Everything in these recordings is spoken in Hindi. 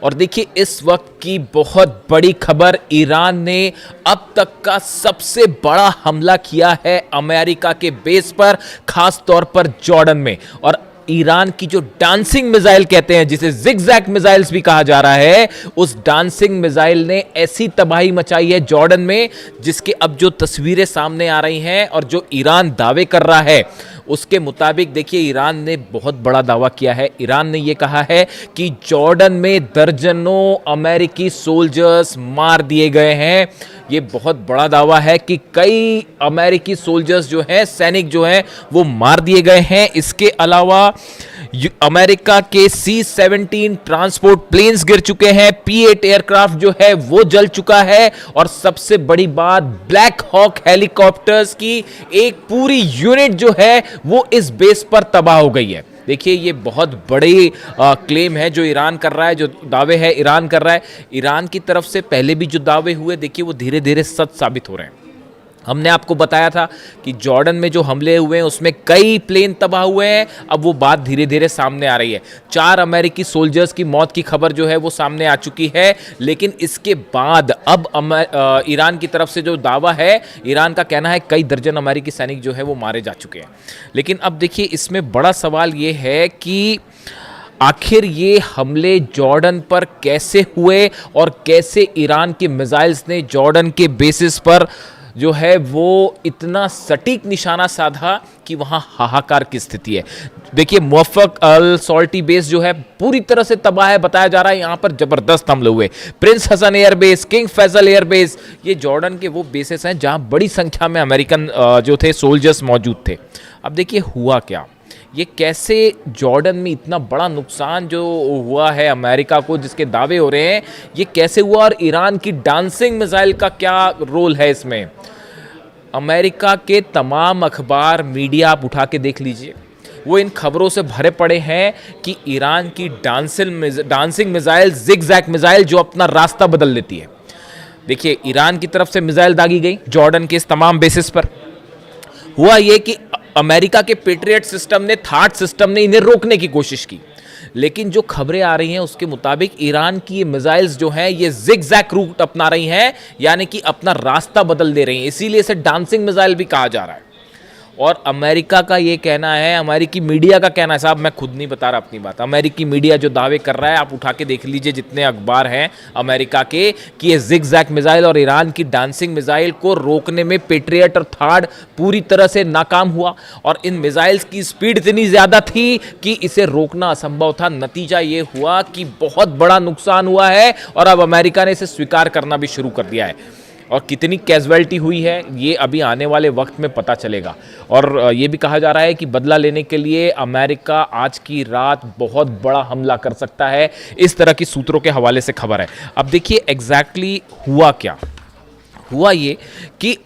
और देखिए इस वक्त की बहुत बड़ी खबर, ईरान ने अब तक का सबसे बड़ा हमला किया है अमेरिका के बेस पर, खास तौर पर जॉर्डन में। और ईरान की जो डांसिंग मिसाइल कहते हैं, जिसे जिगजैग मिसाइल्स भी कहा जा रहा है, उस डांसिंग मिसाइल ने ऐसी तबाही मचाई है जॉर्डन में, जिसके अब जो तस्वीरें सामने आ रही हैं और जो ईरान दावे कर रहा है उसके मुताबिक देखिए ईरान ने बहुत बड़ा दावा किया है। ईरान ने यह कहा है कि जॉर्डन में दर्जनों अमेरिकी सोल्जर्स मार दिए गए हैं। ये बहुत बड़ा दावा है कि कई अमेरिकी सोल्जर्स जो हैं, सैनिक जो हैं, वो मार दिए गए हैं। इसके अलावा अमेरिका के C-17 ट्रांसपोर्ट प्लेन्स गिर चुके हैं, P-8 एयरक्राफ्ट जो है वो जल चुका है, और सबसे बड़ी बात, ब्लैक हॉक हेलीकॉप्टर्स की एक पूरी यूनिट जो है वो इस बेस पर तबाह हो गई है। देखिए ये बहुत बड़ी क्लेम है जो ईरान कर रहा है, जो दावे है ईरान कर रहा है। ईरान की तरफ से पहले भी जो दावे हुए, देखिए वो धीरे धीरे सच साबित हो रहे हैं। हमने आपको बताया था कि जॉर्डन में जो हमले हुए हैं उसमें कई प्लेन तबाह हुए हैं। अब वो बात धीरे धीरे सामने आ रही है। 4 अमेरिकी सोल्जर्स की मौत की खबर जो है वो सामने आ चुकी है, लेकिन इसके बाद अब ईरान की तरफ से जो दावा है, ईरान का कहना है कई दर्जन अमेरिकी सैनिक जो है वो मारे जा चुके हैं। लेकिन अब देखिए इसमें बड़ा सवाल ये है कि आखिर ये हमले जॉर्डन पर कैसे हुए और कैसे ईरान के मिसाइल्स ने जॉर्डन के बेसिस पर जो है वो इतना सटीक निशाना साधा कि वहां हाहाकार की स्थिति है। देखिए मुवफ़्फ़क़ अल सॉल्टी बेस जो है पूरी तरह से तबाह है, बताया जा रहा है। यहां पर जबरदस्त हमले हुए। Prince Hasan airbase, King Faisal airbase, ये जॉर्डन के वो बेसेस हैं जहां बड़ी संख्या में अमेरिकन जो थे सोल्जर्स मौजूद थे। अब देखिए हुआ क्या, ये कैसे जॉर्डन में इतना बड़ा नुकसान जो हुआ है अमेरिका को, जिसके दावे हो रहे हैं, ये कैसे हुआ, और ईरान की डांसिंग मिसाइल का क्या रोल है इसमें। अमेरिका के तमाम अखबार, मीडिया आप उठा के देख लीजिए, वो इन खबरों से भरे पड़े हैं कि ईरान की डांसिंग मिसाइल, जिगजैग मिसाइल जो अपना रास्ता बदल लेती है। देखिए ईरान की तरफ से मिसाइल दागी गई जॉर्डन के इस तमाम बेसिस पर। हुआ ये कि अमेरिका के पेट्रियट सिस्टम ने, थाट सिस्टम ने इन्हें रोकने की कोशिश की, लेकिन जो खबरें आ रही हैं उसके मुताबिक ईरान की ये मिसाइल्स जो हैं ये जिगजैग रूट अपना रही हैं, यानी कि अपना रास्ता बदल दे रही हैं। इसीलिए इसे डांसिंग मिसाइल भी कहा जा रहा है। और अमेरिका का ये कहना है, अमेरिकी मीडिया का कहना है, साहब मैं खुद नहीं बता रहा अपनी बात, अमेरिकी मीडिया जो दावे कर रहा है, आप उठा के देख लीजिए जितने अखबार हैं अमेरिका के, कि ये जिगजैग मिसाइल और ईरान की डांसिंग मिसाइल को रोकने में पेट्रियट और थार्ड पूरी तरह से नाकाम हुआ। और इन मिसाइल्स की स्पीड इतनी ज़्यादा थी कि इसे रोकना असंभव था। नतीजा ये हुआ कि बहुत बड़ा नुकसान हुआ है, और अब अमेरिका ने इसे स्वीकार करना भी शुरू कर दिया है। और कितनी कैजुअलिटी हुई है ये अभी आने वाले वक्त में पता चलेगा। और ये भी कहा जा रहा है कि बदला लेने के लिए अमेरिका आज की रात बहुत बड़ा हमला कर सकता है, इस तरह की सूत्रों के हवाले से खबर है। अब देखिए एग्जैक्टली हुआ क्या। हुआ ये कि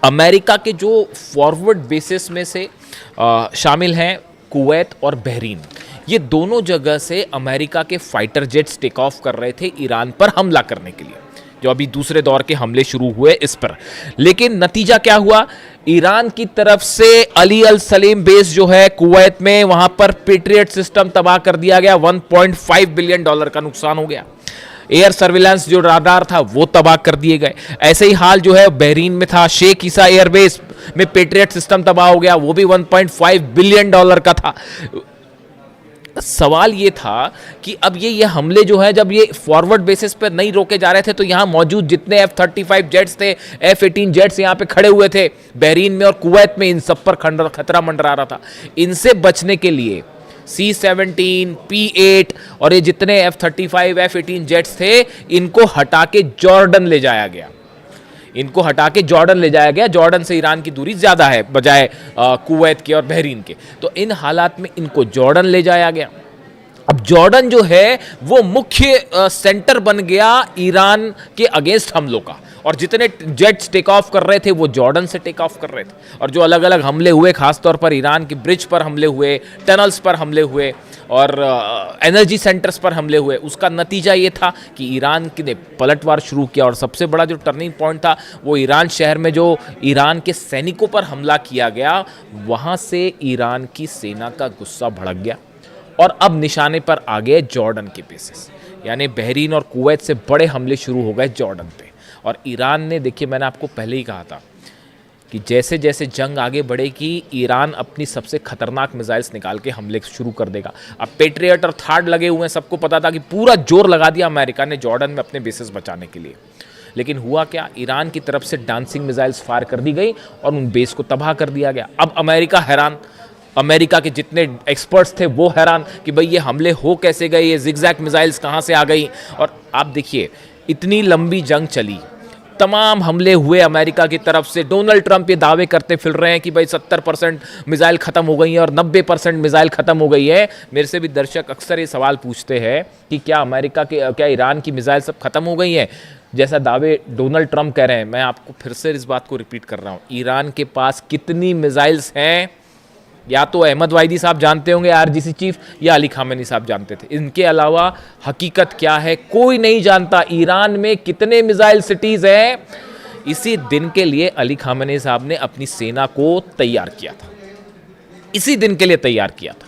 अमेरिका के जो फॉरवर्ड बेसिस में से शामिल हैं कुवैत और बहरीन, ये दोनों जगह से अमेरिका के फाइटर जेट्स टेक ऑफ कर रहे थे ईरान पर हमला करने के लिए, जो अभी दूसरे दौर के हमले शुरू हुए इस पर। लेकिन नतीजा क्या हुआ, ईरान की तरफ से अली अल सलेम बेस जो है कुवैत में, वहां पर पेट्रियट सिस्टम तबाह कर दिया गया। $1.5 बिलियन का नुकसान हो गया। एयर सर्विलांस जो राडार था वो तबाह कर दिए गए। ऐसे ही हाल जो है बहरीन में था, शेख ईसा एयरबेस में पेट्रियट सिस्टम तबाह हो गया, वो भी $1.5 बिलियन का था। सवाल ये था कि अब ये हमले जो है, जब ये फॉरवर्ड बेसिस पर नहीं रोके जा रहे थे, तो यहाँ मौजूद जितने F-35 जेट्स थे, F-18 जेट्स यहाँ पे खड़े हुए थे बहरीन में और कुवैत में, इन सब पर खतरा मंडरा रहा था। इनसे बचने के लिए C-17, P-8 और ये जितने F-35, F-18 जेट्स थे, इनको हटा के जॉर्डन ले जाया गया। इनको हटा के जॉर्डन ले जाया गया। जॉर्डन से ईरान की दूरी ज़्यादा है बजाय कुवैत के और बहरीन के, तो इन हालात में इनको जॉर्डन ले जाया गया। अब जॉर्डन जो है वो मुख्य सेंटर बन गया ईरान के अगेंस्ट हमलों का, और जितने जेट्स टेक ऑफ कर रहे थे वो जॉर्डन से टेक ऑफ कर रहे थे। और जो अलग अलग हमले हुए, खासतौर पर ईरान के ब्रिज पर हमले हुए, टनल्स पर हमले हुए और एनर्जी सेंटर्स पर हमले हुए, उसका नतीजा ये था कि ईरान ने पलटवार शुरू किया। और सबसे बड़ा जो टर्निंग पॉइंट था वो ईरान शहर में जो ईरान के सैनिकों पर हमला किया गया, वहाँ से ईरान की सेना का गुस्सा भड़क गया और अब निशाने पर आ गए जॉर्डन के बेसिस, यानी बहरीन और कुवैत से बड़े हमले शुरू हो गए जॉर्डन पे। और ईरान ने, देखिए मैंने आपको पहले ही कहा था कि जैसे जैसे जंग आगे बढ़ेगी ईरान अपनी सबसे खतरनाक मिसाइल्स निकाल के हमले शुरू कर देगा। अब पेट्रियट और थार्ड लगे हुए हैं, सबको पता था कि पूरा जोर लगा दिया अमेरिका ने जॉर्डन में अपने बेसिस बचाने के लिए। लेकिन हुआ क्या, ईरान की तरफ से डांसिंग मिसाइल्स फायर कर दी गई और उन बेस को तबाह कर दिया गया। अब अमेरिका हैरान, अमेरिका के जितने एक्सपर्ट्स थे वो हैरान कि भाई ये हमले हो कैसे गए, ये जिगजैग मिसाइल्स कहाँ से आ गई। और आप देखिए इतनी लंबी जंग चली, तमाम हमले हुए अमेरिका की तरफ से। डोनाल्ड ट्रंप ये दावे करते फिर रहे हैं कि भाई 70% मिसाइल ख़त्म हो गई है और 90% मिसाइल ख़त्म हो गई है। मेरे से भी दर्शक अक्सर ये सवाल पूछते हैं कि क्या ईरान की मिसाइल सब ख़त्म हो गई हैं, जैसा दावे डोनाल्ड ट्रंप कह रहे हैं। मैं आपको फिर से इस बात को रिपीट कर रहा हूँ, ईरान के पास कितनी मिसाइल्स हैं या तो अहमद वाहिदी साहब जानते होंगे आरजीसी चीफ, या अली खामेनी साहब जानते थे। इनके अलावा हकीकत क्या है कोई नहीं जानता। ईरान में कितने मिसाइल सिटीज हैं, इसी दिन के लिए अली खामेनी साहब ने अपनी सेना को तैयार किया था, इसी दिन के लिए तैयार किया था।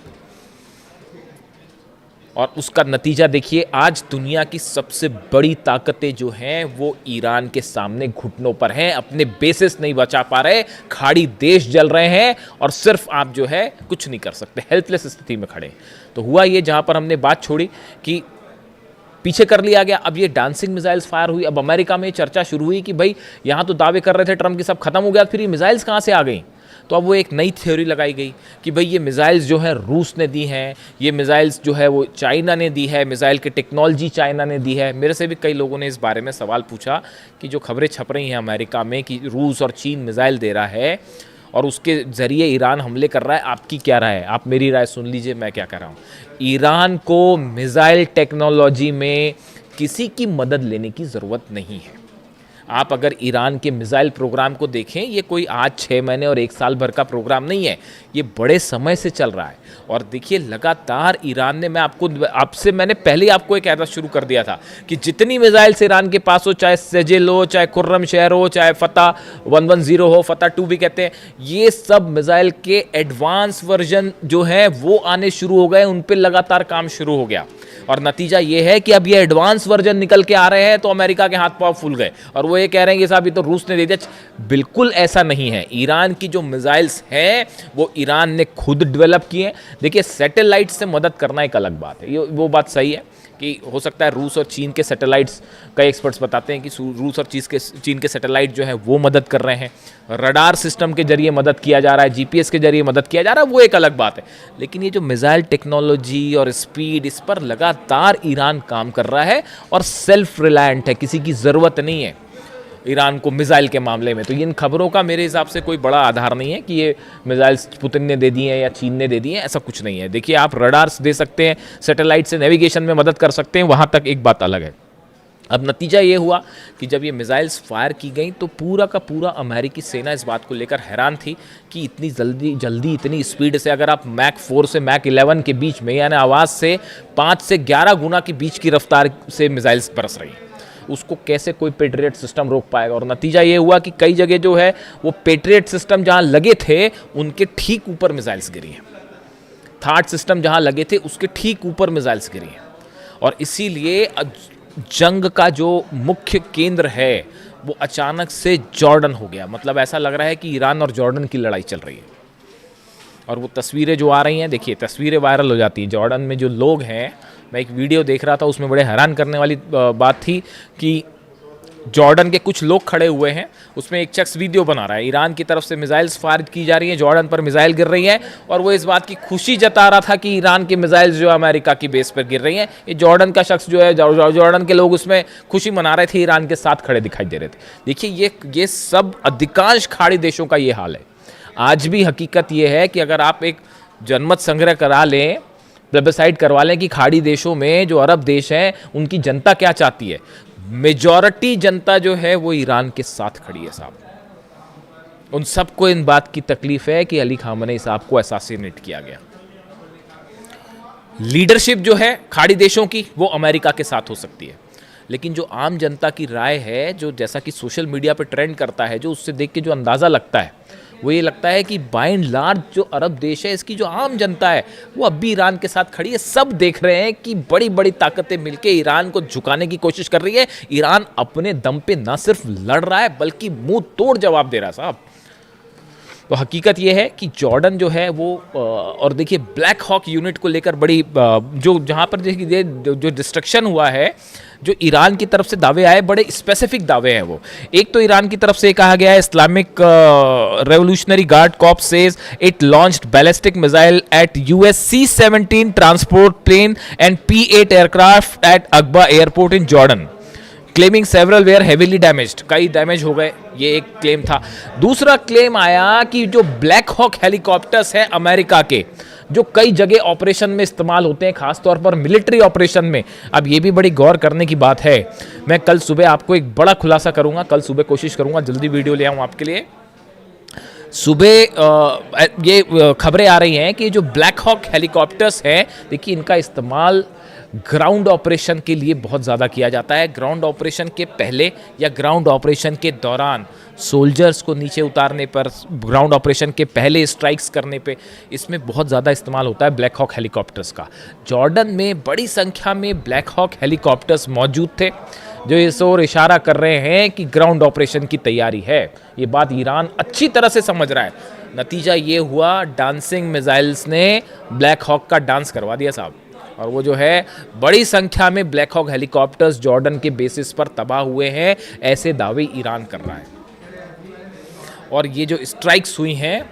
और उसका नतीजा देखिए, आज दुनिया की सबसे बड़ी ताकतें जो हैं वो ईरान के सामने घुटनों पर हैं, अपने बेसिस नहीं बचा पा रहे, खाड़ी देश जल रहे हैं और सिर्फ आप जो है कुछ नहीं कर सकते, हेल्पलेस स्थिति में खड़े। तो हुआ ये, जहां पर हमने बात छोड़ी कि पीछे कर लिया गया, अब ये डांसिंग मिसाइल्स फायर हुई। अब अमेरिका में चर्चा शुरू हुई कि भाई यहां तो दावे कर रहे थे ट्रंप की सब खत्म हो गया, फिर ये मिसाइल्स कहां से आ गई। तो अब वो एक नई थ्योरी लगाई गई कि भाई ये मिसाइल्स जो है रूस ने दी हैं, ये मिसाइल्स जो है वो चाइना ने दी है, मिसाइल की टेक्नोलॉजी चाइना ने दी है। मेरे से भी कई लोगों ने इस बारे में सवाल पूछा कि जो खबरें छप रही हैं अमेरिका में कि रूस और चीन मिसाइल दे रहा है और उसके ज़रिए ईरान हमले कर रहा है, आपकी क्या राय है? आप मेरी राय सुन लीजिए, मैं क्या कह रहा हूँ। ईरान को मिसाइल टेक्नोलॉजी में किसी की मदद लेने की ज़रूरत नहीं है। आप अगर ईरान के मिसाइल प्रोग्राम को देखें, ये कोई आज 6 महीने और 1 साल भर का प्रोग्राम नहीं है, ये बड़े समय से चल रहा है। और देखिए लगातार ईरान ने, मैंने पहले ही आपको एक कहना शुरू कर दिया था कि जितनी मिसाइल्स ईरान के पास हो, चाहे सजेल हो, चाहे खुर्रम शहर हो, चाहे फतह 110 हो, फतह 2 भी कहते हैं, ये सब मिसाइल के एडवांस वर्जन जो है वो आने शुरू हो गए, उन पर लगातार काम शुरू हो गया। और नतीजा ये है कि अब ये एडवांस वर्जन निकल के आ रहे हैं तो अमेरिका के हाथ पांव फूल गए और वो ये कह रहे हैं कि साहब ये तो रूस ने दे दिया। बिल्कुल ऐसा नहीं है। ईरान की जो मिसाइल्स हैं वो ईरान ने खुद डेवलप किए हैं। देखिए सैटेलाइट से मदद करना एक अलग बात है, ये वो बात सही है कि हो सकता है रूस और चीन के सैटेलाइट्स, कई एक्सपर्ट्स बताते हैं कि रूस और चीन के सैटेलाइट जो है वो मदद कर रहे हैं, रडार सिस्टम के जरिए मदद किया जा रहा है, जीपीएस के जरिए मदद किया जा रहा है, वो एक अलग बात है। लेकिन ये जो मिसाइल टेक्नोलॉजी और स्पीड, इस पर लगातार ईरान काम कर रहा है और सेल्फ रिलायंट है, किसी की ज़रूरत नहीं है ईरान को मिसाइल के मामले में। तो इन खबरों का मेरे हिसाब से कोई बड़ा आधार नहीं है कि ये मिसाइल्स पुतिन ने दे दिए हैं या चीन ने दे दिए हैं, ऐसा कुछ नहीं है। देखिए आप रडार्स दे सकते हैं, सैटेलाइट से नेविगेशन में मदद कर सकते हैं, वहाँ तक एक बात अलग है। अब नतीजा ये हुआ कि जब ये मिसाइल्स फायर की गई तो पूरा का पूरा अमेरिकी सेना इस बात को लेकर हैरान थी कि इतनी जल्दी इतनी स्पीड से, अगर आप मैक 4 से मैक 11 के बीच में, यानी आवाज़ से 5 से 11 गुना के बीच की रफ्तार से मिसाइल्स बरस रही हैं, उसको कैसे कोई पेट्रियट सिस्टम रोक पाएगा। और नतीजा ये हुआ कि कई जगह जो है वो पेट्रियट सिस्टम जहाँ लगे थे उनके ठीक ऊपर मिसाइल्स गिरी हैं, थार्ड सिस्टम जहाँ लगे थे उसके ठीक ऊपर मिसाइल्स गिरी हैं। और इसीलिए जंग का जो मुख्य केंद्र है वो अचानक से जॉर्डन हो गया। मतलब ऐसा लग रहा है कि ईरान और जॉर्डन की लड़ाई चल रही है। और वो तस्वीरें जो आ रही हैं, देखिए तस्वीरें वायरल हो जाती हैं। जॉर्डन में जो लोग हैं, मैं एक वीडियो देख रहा था उसमें बड़े हैरान करने वाली बात थी कि जॉर्डन के कुछ लोग खड़े हुए हैं, उसमें एक शख्स वीडियो बना रहा है, ईरान की तरफ से मिसाइल्स फायर की जा रही हैं, जॉर्डन पर मिसाइल गिर रही हैं और वो इस बात की खुशी जता रहा था कि ईरान की मिसाइल्स जो अमेरिका की बेस पर गिर रही हैं। ये जॉर्डन का शख्स जो है, जॉर्डन के लोग उसमें खुशी मना रहे थे, ईरान के साथ खड़े दिखाई दे रहे थे। देखिए ये सब अधिकांश खाड़ी देशों का ये हाल है। आज भी हकीकत ये है कि अगर आप एक जनमत संग्रह करा लें, प्लेबिसाइड करवा लें कि खाड़ी देशों में जो अरब देश हैं उनकी जनता क्या चाहती है, मेजॉरिटी जनता जो है वो ईरान के साथ खड़ी है साहब। उन सबको इन बात की तकलीफ है कि अली खामेनी साहब को असैसिनेट किया गया। लीडरशिप जो है खाड़ी देशों की वो अमेरिका के साथ हो सकती है, लेकिन जो आम जनता की राय है, जो जैसा कि सोशल मीडिया पर ट्रेंड करता है, जो उससे देख के जो अंदाज़ा लगता है वो ये लगता है कि बाय एंड लार्ज जो अरब देश है, इसकी जो आम जनता है, वो अब भी ईरान के साथ खड़ी है। सब देख रहे हैं कि बड़ी बड़ी ताकतें मिलकर ईरान को झुकाने की कोशिश कर रही है। ईरान अपने दम पे ना सिर्फ लड़ रहा है बल्कि मुंह तोड़ जवाब दे रहा है साहब। तो हकीकत यह है कि जॉर्डन जो है वो और देखिए ब्लैक हॉक यूनिट को लेकर बड़ी जो जहाँ पर देखिए जो डिस्ट्रक्शन हुआ है, जो ईरान की तरफ से दावे आए, बड़े स्पेसिफिक दावे हैं वो। एक तो ईरान की तरफ से कहा गया है, Islamic revolutionary guard corps says it launched ballistic missile at US C-17 transport plane and P-8 aircraft at Aqaba airport in Jordan, claiming several were heavily damaged, कई डैमेज हो गए, ये एक क्लेम था। दूसरा क्लेम आया कि जो ब्लैक हॉक हेलीकॉप्टर्स हैं अमेरिका के, जो कई जगह ऑपरेशन में इस्तेमाल होते हैं, खासतौर पर मिलिट्री ऑपरेशन में। अब ये भी बड़ी गौर करने की बात है। मैं कल सुबह आपको एक बड़ा खुलासा करूंगा, कल सुबह कोशिश करूंगा जल्दी वीडियो ले आऊं आपके लिए। सुबह ये खबरें आ रही हैं कि जो ब्लैक हॉक हेलीकॉप्टर्स हैं, देखिए इनका इस्तेमाल ग्राउंड ऑपरेशन के लिए बहुत ज़्यादा किया जाता है। ग्राउंड ऑपरेशन के पहले या ग्राउंड ऑपरेशन के दौरान, सोल्जर्स को नीचे उतारने पर, ग्राउंड ऑपरेशन के पहले स्ट्राइक्स करने पे, इसमें बहुत ज़्यादा इस्तेमाल होता है ब्लैक हॉक हेलीकॉप्टर्स का। जॉर्डन में बड़ी संख्या में ब्लैक हॉक हेलीकॉप्टर्स मौजूद थे, जो इस ओर इशारा कर रहे हैं कि ग्राउंड ऑपरेशन की तैयारी है। ये बात ईरान अच्छी तरह से समझ रहा है। नतीजा ये हुआ, डांसिंग मिसाइल्स ने ब्लैक हॉक का डांस करवा दिया साहब। और वो जो है, बड़ी संख्या में ब्लैक हॉक हेलीकॉप्टर्स जॉर्डन के बेसिस पर तबाह हुए हैं, ऐसे दावे ईरान कर रहा है। और ये जो स्ट्राइक्स हुई हैं,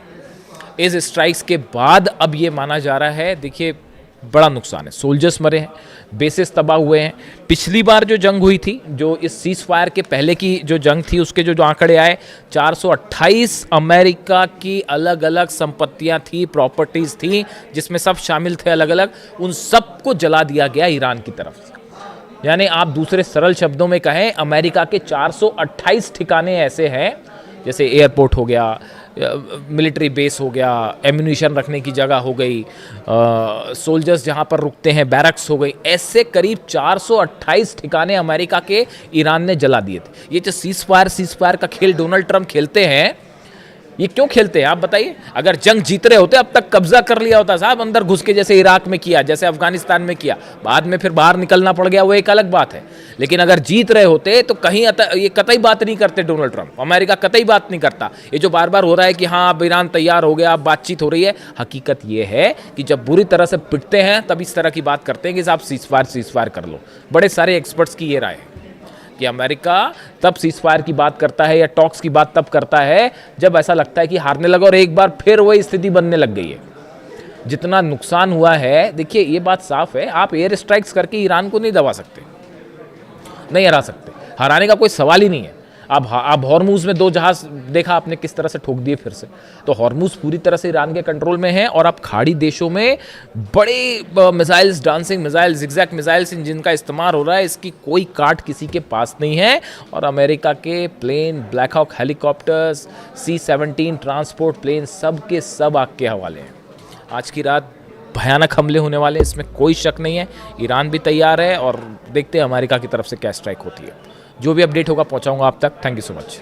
इस स्ट्राइक्स के बाद अब ये माना जा रहा है, देखिए बड़ा नुकसान है, सोल्जर्स मरे हैं, बेसिस तबाह हुए हैं। पिछली बार जो जंग हुई थी, जो इस सीज फायर के पहले की जो जंग थी, उसके जो आंकड़े आए, 428 अमेरिका की अलग अलग संपत्तियां थी, प्रॉपर्टीज थी, जिसमें सब शामिल थे अलग अलग, उन सबको जला दिया गया ईरान की तरफ से। यानी आप दूसरे सरल शब्दों में कहें, अमेरिका के 428 ठिकाने ऐसे हैं, जैसे एयरपोर्ट हो गया, मिलिट्री बेस हो गया, एम्यूनिशन रखने की जगह हो गई, सोल्जर्स जहां पर रुकते हैं, बैरक्स हो गई, ऐसे करीब 428 ठिकाने अमेरिका के ईरान ने जला दिए थे। ये जो सीज फायर का खेल डोनाल्ड ट्रंप खेलते हैं, ये क्यों खेलते हैं आप बताइए? अगर जंग जीत रहे होते, अब तक कब्जा कर लिया होता साहब, अंदर घुस के, जैसे इराक में किया, जैसे अफगानिस्तान में किया, बाद में फिर बाहर निकलना पड़ गया, वो एक अलग बात है। लेकिन अगर जीत रहे होते तो कहीं ये कतई बात नहीं करते डोनाल्ड ट्रंप, अमेरिका कतई बात नहीं करता। ये जो बार बार हो रहा है कि हाँ अब ईरान तैयार हो गया, अब बातचीत हो रही है, हकीकत ये है कि जब बुरी तरह से पिटते हैं तब इस तरह की बात करते हैं कि साहब सीज फायर कर लो। बड़े सारे एक्सपर्ट्स की ये राय है कि अमेरिका तब सीज फायर की बात करता है या टॉक्स की बात तब करता है जब ऐसा लगता है कि हारने लगा, और एक बार फिर वही स्थिति बनने लग गई है। जितना नुकसान हुआ है, देखिए ये बात साफ है, आप एयर स्ट्राइक्स करके ईरान को नहीं दबा सकते, नहीं हरा सकते, हराने का कोई सवाल ही नहीं है। अब हॉर्मूज में 2 जहाज देखा आपने किस तरह से ठोक दिए फिर से, तो हॉर्मूज पूरी तरह से ईरान के कंट्रोल में है। और अब खाड़ी देशों में बड़े missiles, dancing missiles, zigzag missiles, जिनका इस्तेमाल हो रहा है, इसकी कोई काट किसी के पास नहीं है। और अमेरिका के plane, Black Hawk helicopters, C-17 transport plane, सब के सब आग के हवाले हैं। आज की रात भयानक हमले होने वाले, इसमें कोई शक नहीं है। ईरान भी तैयार है और देखते हैं अमेरिका की तरफ से क्या स्ट्राइक होती है। जो भी अपडेट होगा पहुंचाऊंगा आप तक। Thank you so much.